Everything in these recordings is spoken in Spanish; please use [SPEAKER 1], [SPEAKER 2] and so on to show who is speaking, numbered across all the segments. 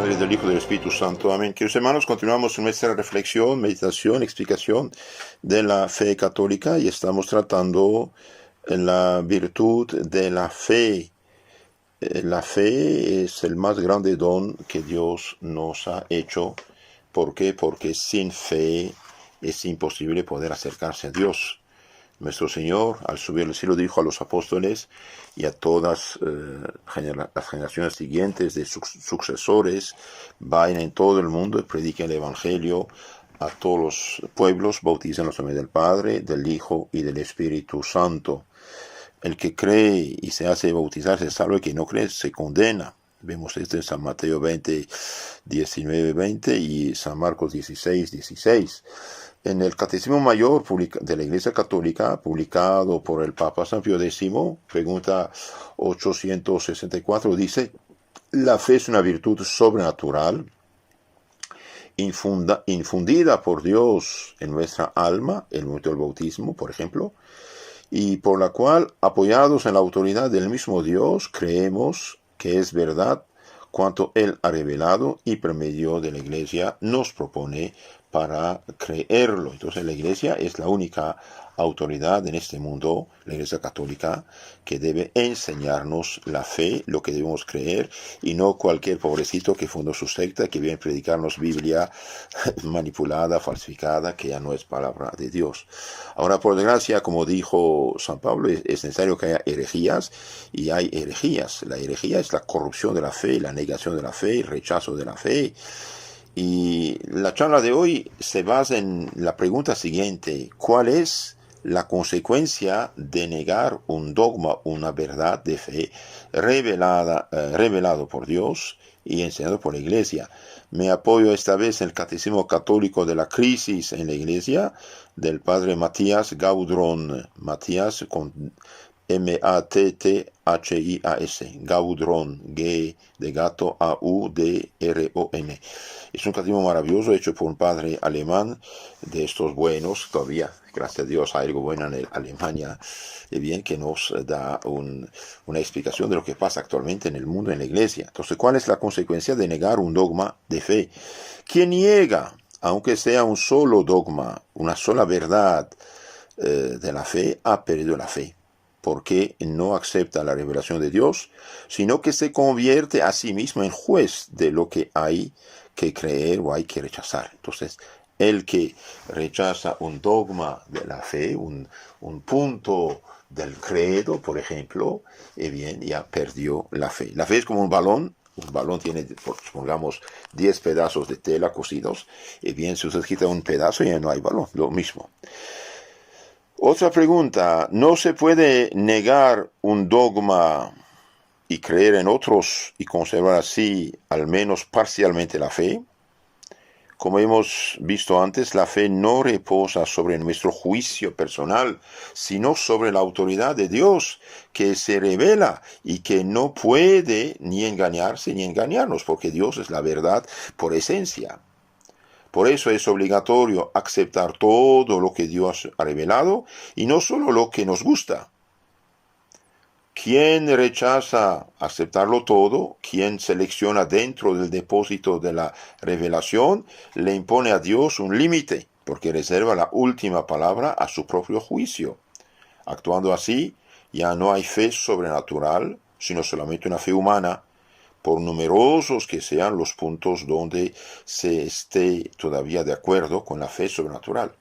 [SPEAKER 1] Padre, del Hijo y del Espíritu Santo. Amén. Queridos hermanos, continuamos nuestra reflexión, meditación, explicación de la fe católica y estamos tratando la virtud de la fe. La fe es el más grande don que Dios nos ha hecho. ¿Por qué? Porque sin fe es imposible poder acercarse a Dios. Nuestro Señor, al subir al cielo, dijo a los apóstoles y a todas las generaciones siguientes de sus sucesores: vayan en todo el mundo y prediquen el Evangelio a todos los pueblos, bauticen en los nombres del Padre, del Hijo y del Espíritu Santo. El que cree y se hace bautizar se salva, el que no cree se condena. Vemos esto en San Mateo 20, 19, 20 y San Marcos 16, 16. En el Catecismo Mayor de la Iglesia Católica, publicado por el Papa San Pío X, pregunta 864, dice: la fe es una virtud sobrenatural, infundida por Dios en nuestra alma, en el momento del bautismo, por ejemplo, y por la cual, apoyados en la autoridad del mismo Dios, creemos que es verdad cuanto Él ha revelado y por medio de la Iglesia nos propone para creerlo. Entonces la Iglesia es la única autoridad en este mundo, la Iglesia Católica, que debe enseñarnos la fe, lo que debemos creer, y no cualquier pobrecito que fundó su secta, que viene a predicarnos Biblia manipulada, falsificada, que ya no es palabra de Dios. Ahora, por desgracia, como dijo San Pablo, es necesario que haya herejías, y hay herejías. La herejía es la corrupción de la fe, la negación de la fe, el rechazo de la fe. Y la charla de hoy se basa en la pregunta siguiente: ¿cuál es la consecuencia de negar un dogma, una verdad de fe revelado por Dios y enseñado por la Iglesia? Me apoyo esta vez en el Catecismo Católico de la Crisis en la Iglesia del padre Matías Gaudron. Matías con M-A-T-T-H-I-A-S, Gaudron, G de gato, A-U-D-R-O-N. Es un catecismo maravilloso hecho por un padre alemán, de estos buenos. Todavía, gracias a Dios, hay algo bueno en Alemania, bien, que nos da una explicación de lo que pasa actualmente en el mundo, en la Iglesia. Entonces, ¿cuál es la consecuencia de negar un dogma de fe? Quien niega, aunque sea un solo dogma, una sola verdad de la fe, ha perdido la fe, porque no acepta la revelación de Dios, sino que se convierte a sí mismo en juez de lo que hay que creer o hay que rechazar. Entonces, el que rechaza un dogma de la fe, un punto del credo, por ejemplo, bien, ya perdió la fe. La fe es como un balón. Un balón tiene, supongamos, 10 pedazos de tela cosidos, y bien, si usted quita un pedazo, ya no hay balón, lo mismo. Otra pregunta: ¿no se puede negar un dogma y creer en otros y conservar así al menos parcialmente la fe? Como hemos visto antes, la fe no reposa sobre nuestro juicio personal, sino sobre la autoridad de Dios, que se revela y que no puede ni engañarse ni engañarnos, porque Dios es la verdad por esencia. Por eso es obligatorio aceptar todo lo que Dios ha revelado y no solo lo que nos gusta. Quien rechaza aceptarlo todo, quien selecciona dentro del depósito de la revelación, le impone a Dios un límite, porque reserva la última palabra a su propio juicio. Actuando así, ya no hay fe sobrenatural, sino solamente una fe humana, por numerosos que sean los puntos donde se esté todavía de acuerdo con la fe sobrenatural.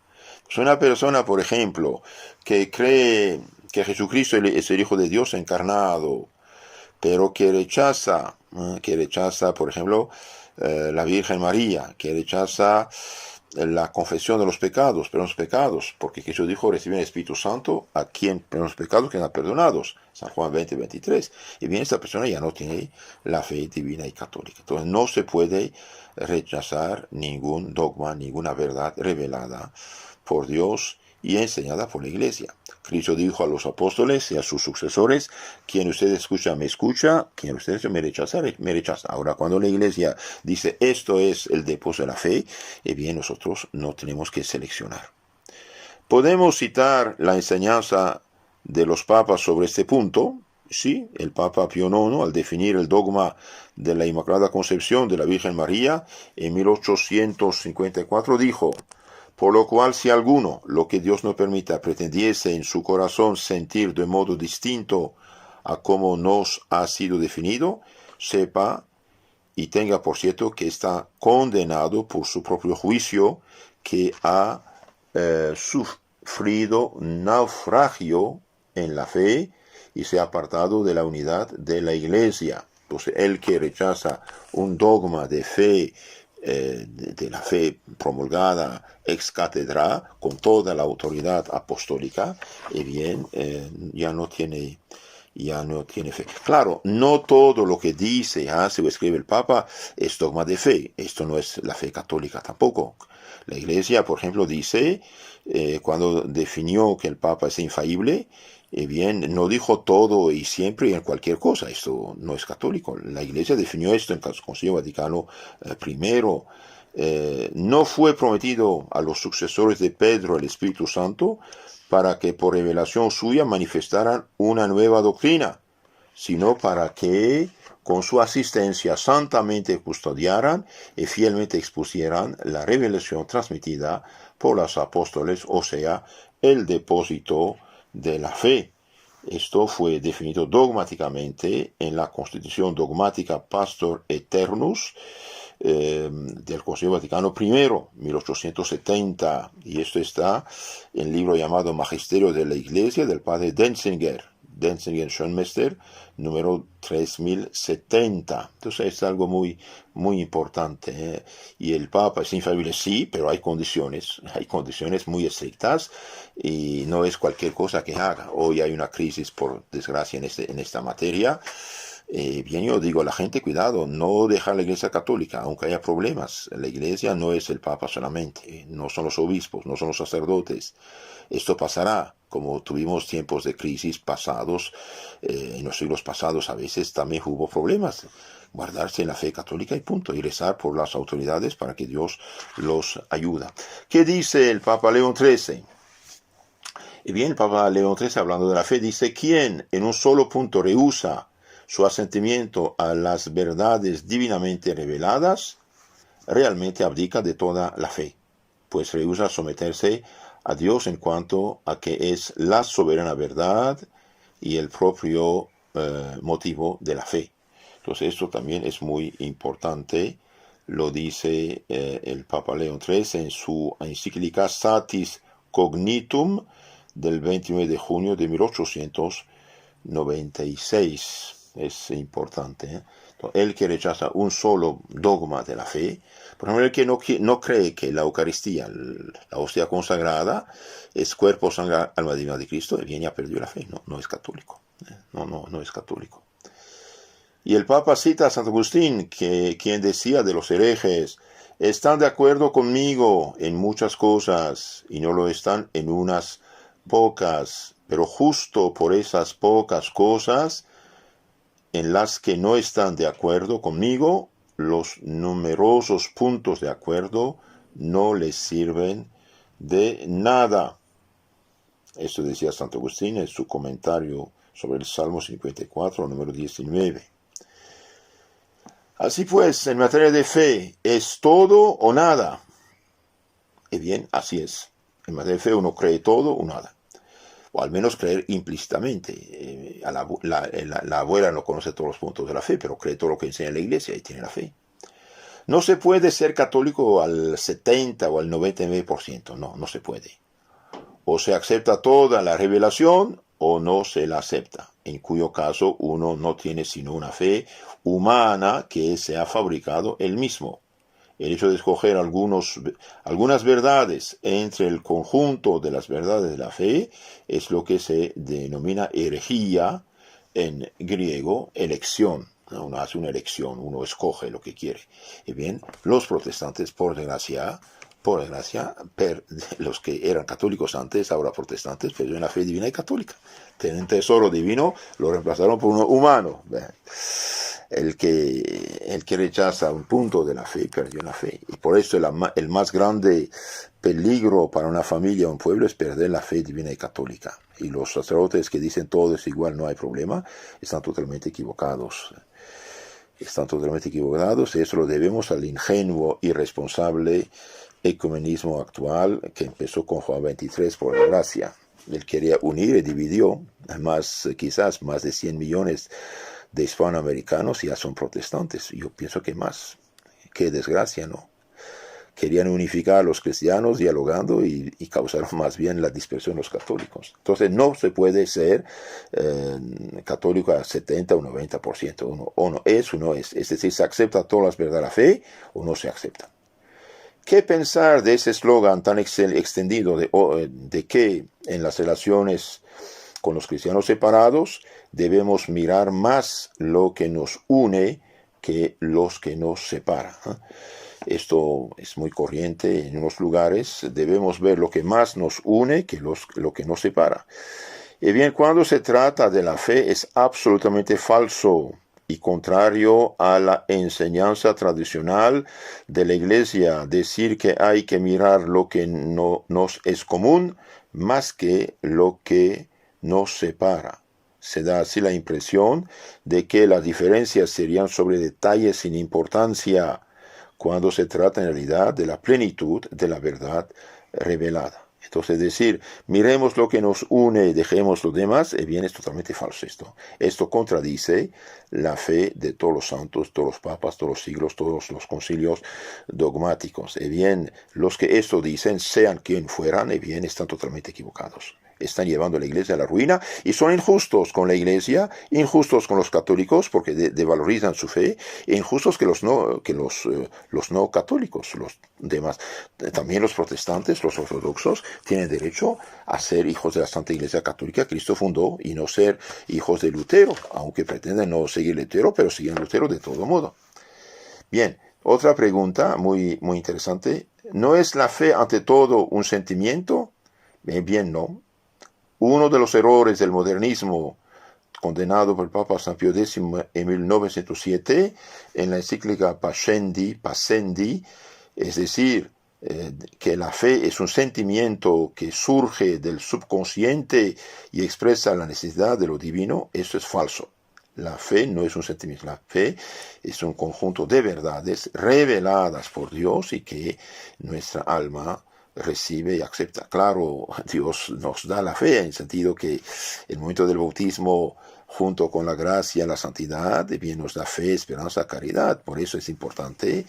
[SPEAKER 1] Es una persona, por ejemplo, que cree que Jesucristo es el Hijo de Dios encarnado, pero que rechaza, por ejemplo, la Virgen María, que rechaza la confesión de los pecados, porque Jesús dijo: reciben el Espíritu Santo a quien los pecados quedan perdonados, San Juan 20, 23. Y bien, esta persona ya no tiene la fe divina y católica. Entonces no se puede rechazar ningún dogma, ninguna verdad revelada por Dios y enseñada por la Iglesia. Cristo dijo a los apóstoles y a sus sucesores: quien usted escucha, me escucha; quien usted me rechaza, me rechaza. Ahora, cuando la Iglesia dice esto es el depósito de la fe, bien, nosotros no tenemos que seleccionar. Podemos citar la enseñanza de los papas sobre este punto, Sí, el Papa Pío IX, al definir el dogma de la Inmaculada Concepción de la Virgen María en 1854, dijo: por lo cual, si alguno, lo que Dios no permita, pretendiese en su corazón sentir de modo distinto a como nos ha sido definido, sepa y tenga por cierto que está condenado por su propio juicio, que ha sufrido naufragio en la fe y se ha apartado de la unidad de la Iglesia. Entonces, el que rechaza un dogma de fe, de la fe promulgada ex cátedra, con toda la autoridad apostólica, bien, ya no tiene fe. Claro, no todo lo que dice, hace o escribe el Papa es dogma de fe. Esto no es la fe católica tampoco. La Iglesia, por ejemplo, dice, cuando definió que el Papa es infalible, bien, no dijo todo y siempre y en cualquier cosa. Esto no es católico. La Iglesia definió esto en el Concilio Vaticano I. No fue prometido a los sucesores de Pedro el Espíritu Santo para que por revelación suya manifestaran una nueva doctrina, sino para que con su asistencia santamente custodiaran y fielmente expusieran la revelación transmitida por los apóstoles, o sea, el depósito de la fe. Esto fue definido dogmáticamente en la Constitución Dogmática Pastor Eternus del Concilio Vaticano I, 1870, y esto está en el libro llamado Magisterio de la Iglesia del padre Denzinger Schönmester, número 3070. Entonces es algo muy, muy importante. Y el Papa es infalible, sí, pero hay condiciones muy estrictas y no es cualquier cosa que haga. Hoy hay una crisis, por desgracia, en esta materia. Bien, yo digo a la gente, cuidado, no dejar la Iglesia Católica, aunque haya problemas. La Iglesia no es el Papa solamente, no son los obispos, no son los sacerdotes. Esto pasará, como tuvimos tiempos de crisis pasados, en los siglos pasados a veces también hubo problemas. Guardarse en la fe católica y punto, y rezar por las autoridades para que Dios los ayuda. ¿Qué dice el Papa León XIII? Y bien, el Papa León XIII, hablando de la fe, dice: quien en un solo punto rehúsa su asentimiento a las verdades divinamente reveladas, realmente abdica de toda la fe, pues rehúsa someterse a Dios en cuanto a que es la soberana verdad y el propio motivo de la fe. Entonces esto también es muy importante, lo dice el Papa León XIII en su encíclica Satis Cognitum del 29 de junio de 1896. Es importante. Entonces, el que rechaza un solo dogma de la fe, por ejemplo, el que no cree que la Eucaristía, la hostia consagrada, es cuerpo, sangre, alma divina de Cristo, bien, ya perdió la fe, no es católico. No es católico. Y el Papa cita a Santo Agustín, quien decía de los herejes: están de acuerdo conmigo en muchas cosas y no lo están en unas pocas, pero justo por esas pocas cosas en las que no están de acuerdo conmigo, los numerosos puntos de acuerdo no les sirven de nada. Esto decía Santo Agustín en su comentario sobre el Salmo 54, número 19. Así pues, en materia de fe, ¿es todo o nada? Y bien, así es. En materia de fe uno cree todo o nada. O al menos creer implícitamente. La abuela no conoce todos los puntos de la fe, pero cree todo lo que enseña la Iglesia y tiene la fe. No se puede ser católico al 70 o al 99%, no se puede. O se acepta toda la revelación o no se la acepta, en cuyo caso uno no tiene sino una fe humana que se ha fabricado él mismo. El hecho de escoger algunas verdades entre el conjunto de las verdades de la fe es lo que se denomina herejía, en griego, elección. Uno hace una elección, uno escoge lo que quiere. Y bien, los protestantes, por desgracia, los que eran católicos antes, ahora protestantes, perdieron la fe divina y católica. Tienen tesoro divino, lo reemplazaron por uno humano. El que rechaza un punto de la fe, perdió la fe. Y por eso el más grande peligro para una familia o un pueblo es perder la fe divina y católica. Y los sacerdotes que dicen todo es igual, no hay problema, están totalmente equivocados. Están totalmente equivocados, y eso lo debemos al ingenuo, irresponsable ecumenismo actual que empezó con Juan 23 por la gracia. Él quería unir y dividió, quizás más de 100 millones de hispanoamericanos ya son protestantes. Yo pienso que más. Qué desgracia, ¿no? Querían unificar a los cristianos dialogando y causaron más bien la dispersión de los católicos. Entonces no se puede ser católico a 70 o 90%. Uno es o no es. Es decir, se acepta todas las verdades de la fe o no se acepta. ¿Qué pensar de ese eslogan tan extendido de que en las relaciones con los cristianos separados debemos mirar más lo que nos une que los que nos separan? Esto es muy corriente en unos lugares. Debemos ver lo que más nos une que lo que nos separa. Y bien, cuando se trata de la fe es absolutamente falso y contrario a la enseñanza tradicional de la Iglesia decir que hay que mirar lo que no nos es común más que lo que nos separa. Se da así la impresión de que las diferencias serían sobre detalles sin importancia cuando se trata en realidad de la plenitud de la verdad revelada. Entonces decir, miremos lo que nos une y dejemos lo demás, bien, es totalmente falso esto. Esto contradice la fe de todos los santos, todos los papas, todos los siglos, todos los concilios dogmáticos. Bien, los que esto dicen, sean quien fueran, bien, están totalmente equivocados. Están llevando a la iglesia a la ruina y son injustos con la iglesia, injustos con los católicos porque devalorizan su fe, e injustos que los no católicos, los demás. También los protestantes, los ortodoxos, tienen derecho a ser hijos de la Santa Iglesia Católica que Cristo fundó y no ser hijos de Lutero, aunque pretenden no seguir Lutero, pero siguen Lutero de todo modo. Bien, otra pregunta muy, muy interesante. ¿No es la fe ante todo un sentimiento? Bien, no. Uno de los errores del modernismo condenado por el Papa San Pío X en 1907 en la encíclica Pascendi, es decir, que la fe es un sentimiento que surge del subconsciente y expresa la necesidad de lo divino, eso es falso. La fe no es un sentimiento, la fe es un conjunto de verdades reveladas por Dios y que nuestra alma recibe y acepta. Claro, Dios nos da la fe en el sentido que el momento del bautismo junto con la gracia, la santidad, bien nos da fe, esperanza, caridad. Por eso es importante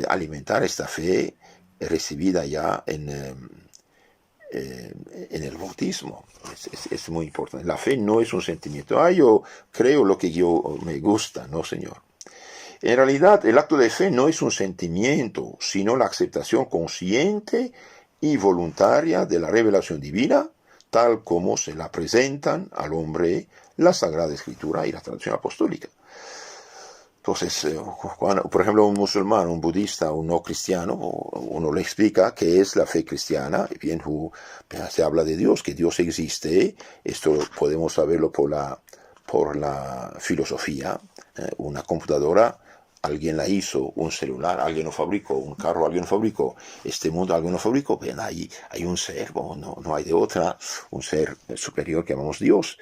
[SPEAKER 1] alimentar esta fe recibida ya en el bautismo. Es muy importante. La fe no es un sentimiento. Yo creo lo que yo me gusta, no, Señor. En realidad, el acto de fe no es un sentimiento, sino la aceptación consciente y voluntaria de la revelación divina, tal como se la presentan al hombre la Sagrada Escritura y la tradición apostólica. Entonces, por ejemplo, un musulmán, un budista, un no cristiano, uno le explica qué es la fe cristiana, y bien se habla de Dios, que Dios existe. Esto podemos saberlo por la filosofía. Una computadora, alguien la hizo, un celular, alguien lo fabricó, un carro, alguien lo fabricó, este mundo, alguien lo fabricó. Bien, hay un ser, no hay de otra, un ser superior que llamamos Dios.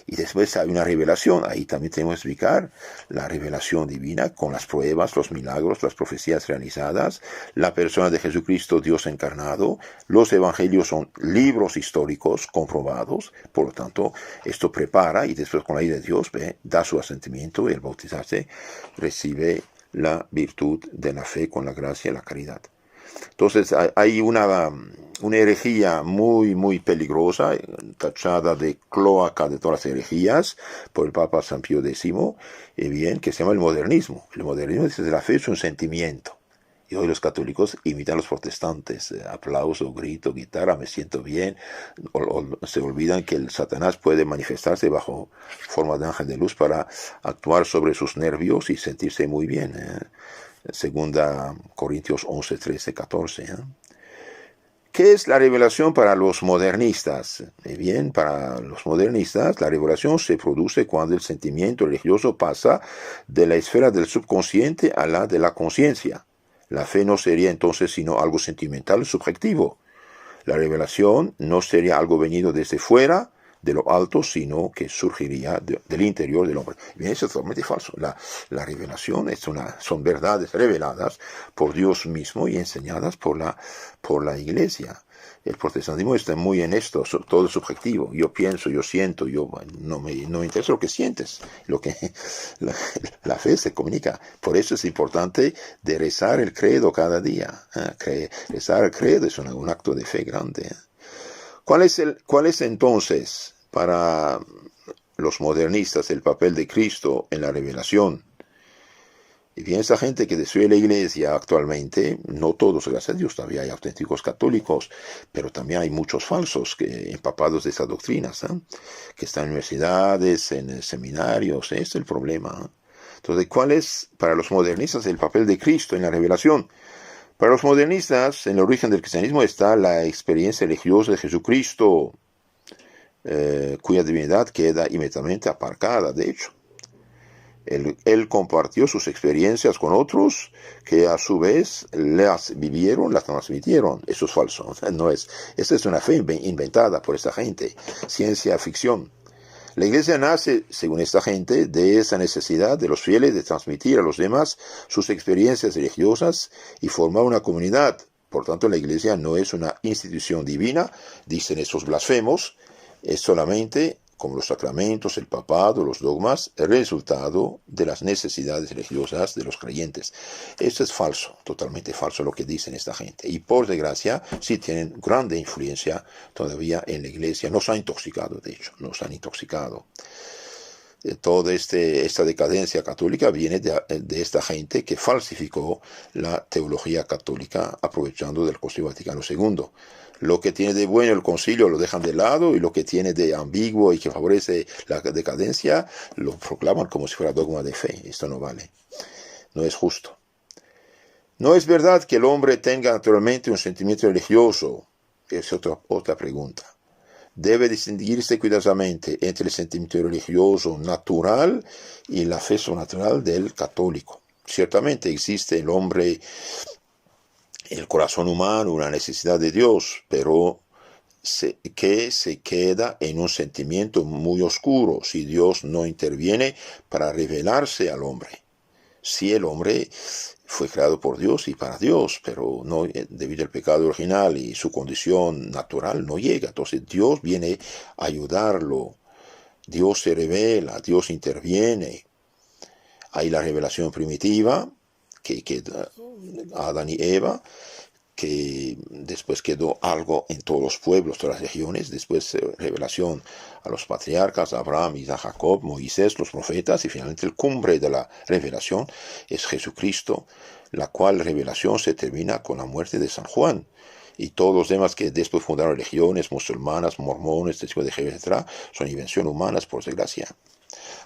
[SPEAKER 1] Y después hay una revelación, ahí también tenemos que explicar la revelación divina con las pruebas, los milagros, las profecías realizadas, la persona de Jesucristo, Dios encarnado. Los evangelios son libros históricos comprobados, por lo tanto, esto prepara y después con la ayuda de Dios da su asentimiento y al bautizarse recibe la virtud de la fe con la gracia y la caridad. Entonces hay una herejía muy, muy peligrosa, tachada de cloaca de todas las herejías por el Papa San Pío X, que se llama el modernismo. El modernismo dice que la fe es un sentimiento. Y hoy los católicos imitan a los protestantes, aplauso, grito, guitarra, me siento bien, o se olvidan que el Satanás puede manifestarse bajo forma de ángel de luz para actuar sobre sus nervios y sentirse muy bien. Segunda Corintios 11, 13, 14. ¿Qué es la revelación para los modernistas? Bien, para los modernistas, la revelación se produce cuando el sentimiento religioso pasa de la esfera del subconsciente a la de la conciencia. La fe no sería entonces sino algo sentimental, subjetivo. La revelación no sería algo venido desde fuera, de lo alto, sino que surgiría del interior del hombre. Bien, eso es totalmente falso. La revelación son verdades reveladas por Dios mismo y enseñadas por la Iglesia. El protestantismo está muy en esto, todo es subjetivo. Yo pienso, yo siento, no me interesa lo que sientes. La fe se comunica. Por eso es importante de rezar el credo cada día. Rezar el credo es un acto de fe grande. ¿Cuál es entonces para los modernistas el papel de Cristo en la revelación? Y bien, esa gente que destruye la iglesia actualmente, no todos, gracias a Dios, todavía hay auténticos católicos, pero también hay muchos falsos empapados de esas doctrinas, que están en universidades, en seminarios. Ese es el problema. Entonces, ¿cuál es para los modernistas el papel de Cristo en la revelación? Para los modernistas, en el origen del cristianismo está la experiencia religiosa de Jesucristo, cuya divinidad queda inmediatamente aparcada, de hecho. Él compartió sus experiencias con otros que a su vez las vivieron, las transmitieron. Eso es falso. Esa es una fe inventada por esta gente, ciencia ficción. La iglesia nace, según esta gente, de esa necesidad de los fieles de transmitir a los demás sus experiencias religiosas y formar una comunidad. Por tanto, la iglesia no es una institución divina, dicen estos blasfemos, es solamente, como los sacramentos, el papado, los dogmas, el resultado de las necesidades religiosas de los creyentes. Eso es falso, totalmente falso lo que dicen esta gente. Y por desgracia, sí tienen grande influencia todavía en la iglesia. Nos ha intoxicado, de hecho, nos han intoxicado. Toda esta decadencia católica viene de esta gente que falsificó la teología católica aprovechando del Concilio Vaticano II. Lo que tiene de bueno el concilio lo dejan de lado y lo que tiene de ambiguo y que favorece la decadencia lo proclaman como si fuera dogma de fe. Esto no vale. No es justo. No es verdad que el hombre tenga naturalmente un sentimiento religioso. Es otra pregunta. Debe distinguirse cuidadosamente entre el sentimiento religioso natural y la fe sobrenatural del católico. Ciertamente existe el hombre, el corazón humano, una necesidad de Dios, pero que se queda en un sentimiento muy oscuro si Dios no interviene para revelarse al hombre. Si el hombre fue creado por Dios y para Dios, pero no, debido al pecado original y su condición natural no llega. Entonces Dios viene a ayudarlo, Dios se revela, Dios interviene. Hay la revelación primitiva, que Adán y Eva, que después quedó algo en todos los pueblos, todas las regiones, después revelación a los patriarcas, Abraham, Isaac, Jacob, Moisés, los profetas, y finalmente el cumbre de la revelación es Jesucristo, la cual revelación se termina con la muerte de San Juan. Y todos los demás que después fundaron religiones musulmanas, mormones, testigos de Jehová, etc., son invenciones humanas, por desgracia.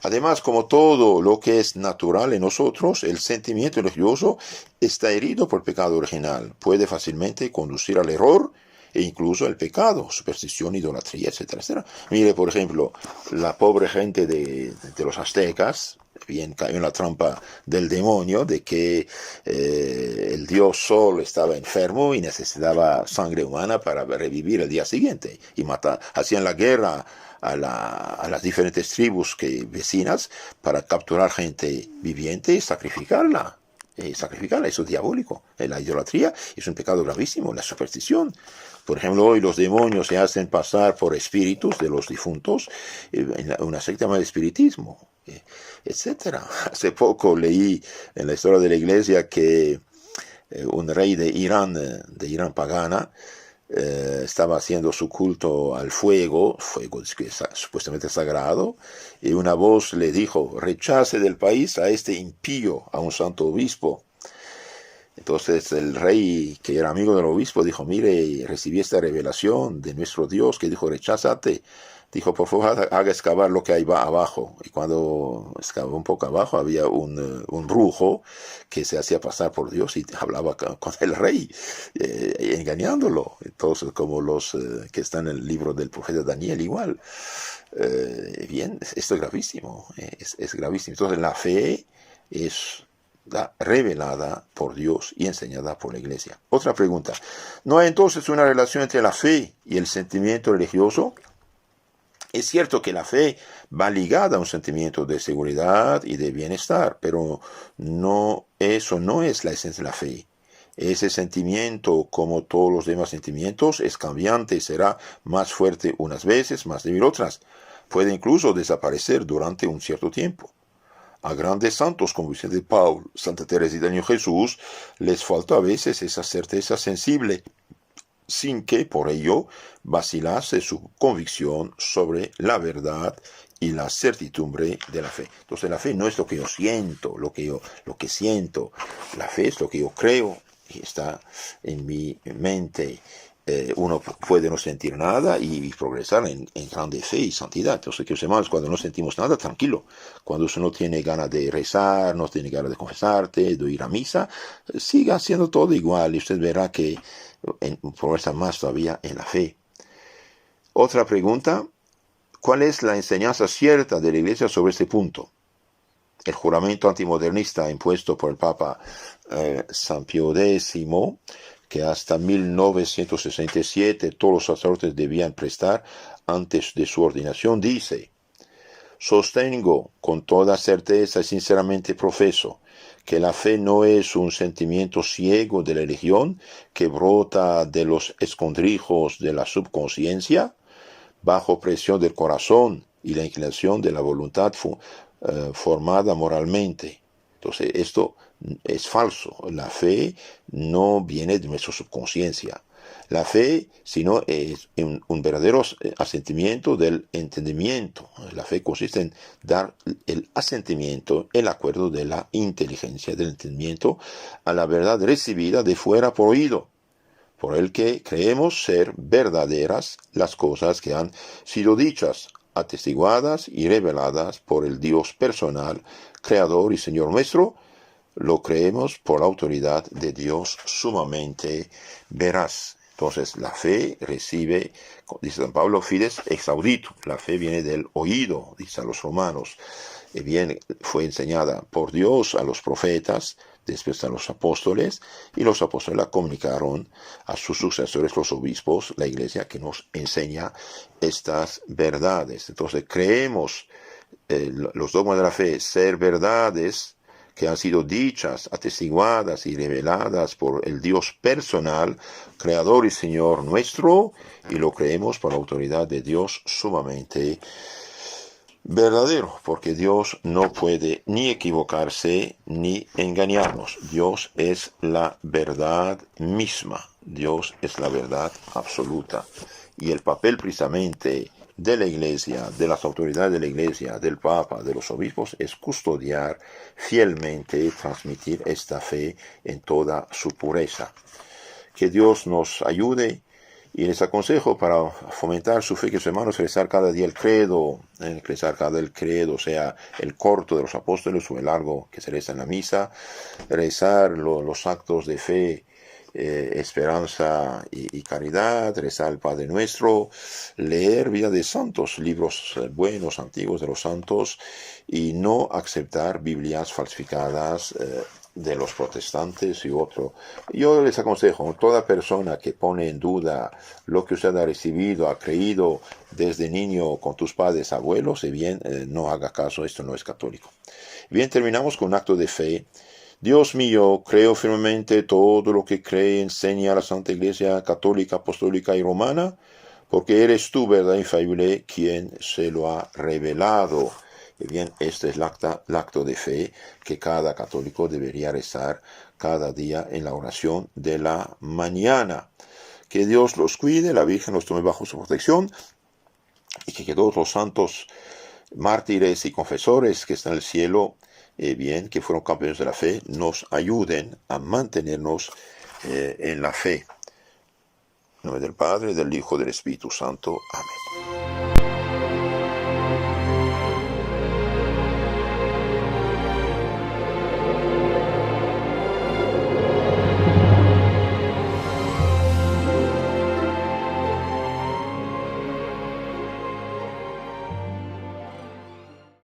[SPEAKER 1] Además, como todo lo que es natural en nosotros, el sentimiento religioso está herido por el pecado original. Puede fácilmente conducir al error e incluso al pecado, superstición, idolatría, etcétera, etcétera. Mire, por ejemplo, la pobre gente de los aztecas, bien cayó en la trampa del demonio de que el dios Sol estaba enfermo y necesitaba sangre humana para revivir el día siguiente. Y hacían la guerra a las diferentes tribus vecinas para capturar gente viviente y sacrificarla. Eso es diabólico. La idolatría es un pecado gravísimo, la superstición. Por ejemplo, hoy los demonios se hacen pasar por espíritus de los difuntos en una secta llamada espiritismo, etcétera. Hace poco leí en la historia de la iglesia que un rey de Irán pagana, estaba haciendo su culto al fuego que es supuestamente sagrado, y una voz le dijo: rechace del país a este impío, a un santo obispo. Entonces el rey, que era amigo del obispo, dijo: mire, recibí esta revelación de nuestro Dios que dijo: recházate. Dijo: por favor, haga excavar lo que hay abajo. Y cuando excavó un poco abajo, había un brujo que se hacía pasar por Dios y hablaba con el rey, engañándolo. Entonces, como los que están en el libro del profeta Daniel, igual. Bien, esto es gravísimo. Es gravísimo. Entonces, la fe es revelada por Dios y enseñada por la Iglesia. Otra pregunta. ¿No hay entonces una relación entre la fe y el sentimiento religioso? Es cierto que la fe va ligada a un sentimiento de seguridad y de bienestar, pero eso no es la esencia de la fe. Ese sentimiento, como todos los demás sentimientos, es cambiante y será más fuerte unas veces, más débil otras. Puede incluso desaparecer durante un cierto tiempo. A grandes santos como Vicente de Paul, Santa Teresa y del Niño Jesús, les falta a veces esa certeza sensible, sin que por ello vacilase su convicción sobre la verdad y la certidumbre de la fe. Entonces la fe no es lo que yo siento, lo que siento. La fe es lo que yo creo y está en mi mente. Uno puede no sentir nada y progresar en grande fe y santidad. Entonces, que hermanos, cuando no sentimos nada, tranquilo. Cuando uno no tiene ganas de rezar, no tiene ganas de confesarte, de ir a misa, siga haciendo todo igual y usted verá que progresa más todavía en la fe. Otra pregunta, ¿cuál es la enseñanza cierta de la Iglesia sobre este punto? El juramento antimodernista impuesto por el Papa San Pío X, que hasta 1967 todos los sacerdotes debían prestar antes de su ordenación, dice: sostengo con toda certeza y sinceramente profeso que la fe no es un sentimiento ciego de la religión que brota de los escondrijos de la subconsciencia, bajo presión del corazón y la inclinación de la voluntad formada moralmente. Entonces, esto es falso. La fe no viene de nuestra subconsciencia. La fe, sino es un verdadero asentimiento del entendimiento. La fe consiste en dar el asentimiento, el acuerdo de la inteligencia, del entendimiento, a la verdad recibida de fuera por oído, por el que creemos ser verdaderas las cosas que han sido dichas, atestiguadas y reveladas por el Dios personal, Creador y Señor nuestro. Lo creemos por la autoridad de Dios sumamente veraz. Entonces la fe recibe, dice San Pablo, fides ex audito. La fe viene del oído, dice a los romanos. Bien, fue enseñada por Dios a los profetas, después a los apóstoles, y los apóstoles la comunicaron a sus sucesores, los obispos, la Iglesia, que nos enseña estas verdades. Entonces creemos los dogmas de la fe ser verdades que han sido dichas, atestiguadas y reveladas por el Dios personal, Creador y Señor nuestro, y lo creemos por la autoridad de Dios sumamente verdadero, porque Dios no puede ni equivocarse ni engañarnos. Dios es la verdad misma. Dios es la verdad absoluta. Y el papel precisamente de la Iglesia, de las autoridades de la Iglesia, del Papa, de los obispos, es custodiar fielmente, transmitir esta fe en toda su pureza. Que Dios nos ayude. Y les aconsejo, para fomentar su fe, que sus hermanos, rezar cada día el credo, rezar cada día el credo, sea el corto de los apóstoles o el largo que se reza en la misa, rezar los actos de fe, esperanza y caridad, rezar el Padre Nuestro, leer vida de santos, libros buenos, antiguos de los santos, y no aceptar Biblias falsificadas de los protestantes y otro. Yo les aconsejo, toda persona que pone en duda lo que usted ha recibido, ha creído desde niño con tus padres, abuelos, y bien, no haga caso, esto no es católico. Bien, terminamos con un acto de fe. Dios mío, creo firmemente todo lo que cree, enseña la Santa Iglesia Católica, Apostólica y Romana, porque eres tú, verdad infalible, quien se lo ha revelado. Y bien, este es el acto de fe que cada católico debería rezar cada día en la oración de la mañana. Que Dios los cuide, la Virgen los tome bajo su protección, y que todos los santos mártires y confesores que están en el cielo, bien, que fueron campeones de la fe, nos ayuden a mantenernos en la fe. En nombre del Padre, del Hijo y del Espíritu Santo. Amén.